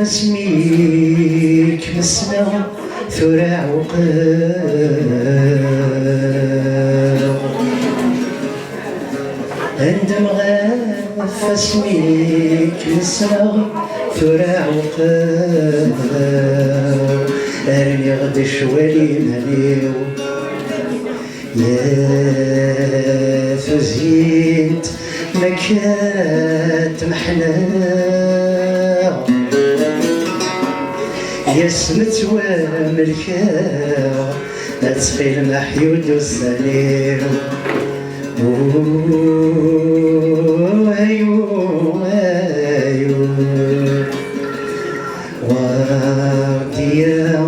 اسميك مسنا ثرى عقاب عندما غاف اسميك مسنا ثرى عقاب ارني غد شوالي ماليو يا فزينت مكات محنا يا سمت وملكا أتفي المحيود والسليم ورديا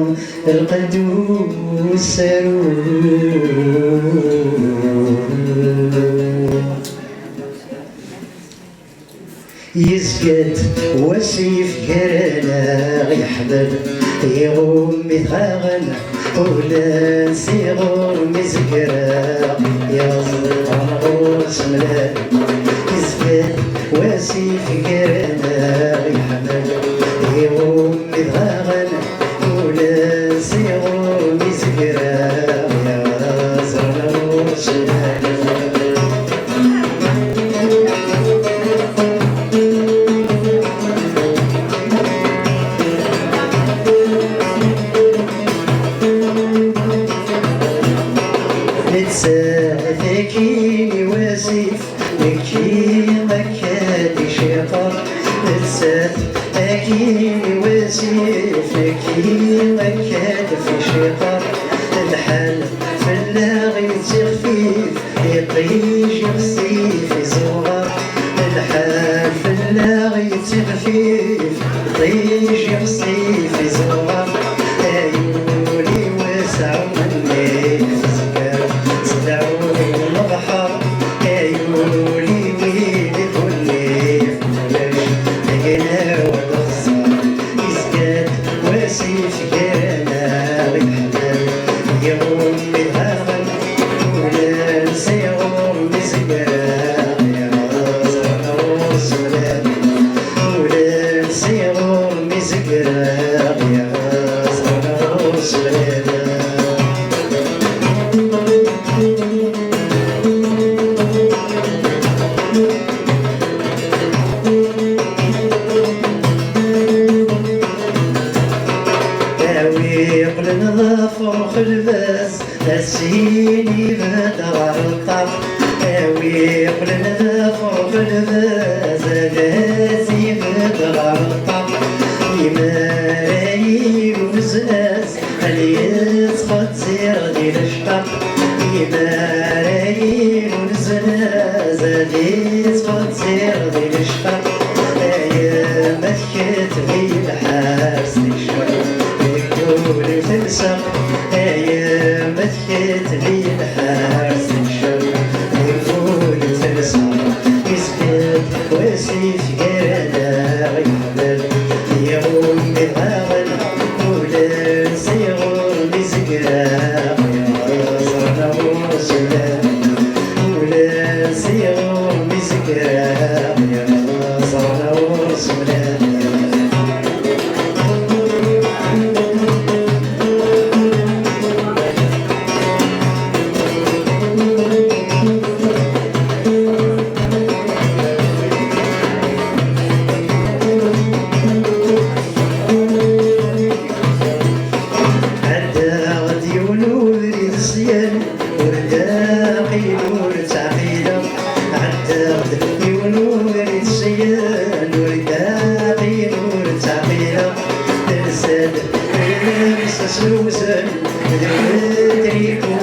القدوس يسكت وسيف كرنا يحبب يغمي ثاغنا ولا نسيغور مزكرا يا غوص ملان يسكت وسيف كرنا يحبب يغمي ثاغنا ولا نسيغور مزكرا يا غوص ملان ذكيني وزيف ذكي مكادي شيطان ذكيني وزيف ذكي مكاد في شيطان الحال في اللاغي تخفيف يطيش يغسيف زوار الحال في اللاغي تخفيف يطيش يغسيف زوار عيوني واسع مني دعوني البحر عيوني ويلي كلي فلاش لقينا والخصار يزداد واسيف كرنا بالحلال يوم بالهرم ولا نسيغور مزقار يا زهر السلام ولا نسيغور مزقار يا زهر السلام قبل نظافر الباس نسيني بدر الطف اوي قبل نظافر الباس ناسي بدر الطف يماري وزاز اللي يسقط زير ديال الشطف يماري وزاز اللي يسقط زير ديال الشطف يا مسكت في الحارس ولي تنسى يا مسكت لي الحارس الشر ولي تنسى يسكت وسيف كرنا يحبل يغم بهاغل ولا نسيغور مزقراق يا زرنا وسلام ولا نسيغور مزقراق يا زرنا وسلام سوسن ذكرت ريكو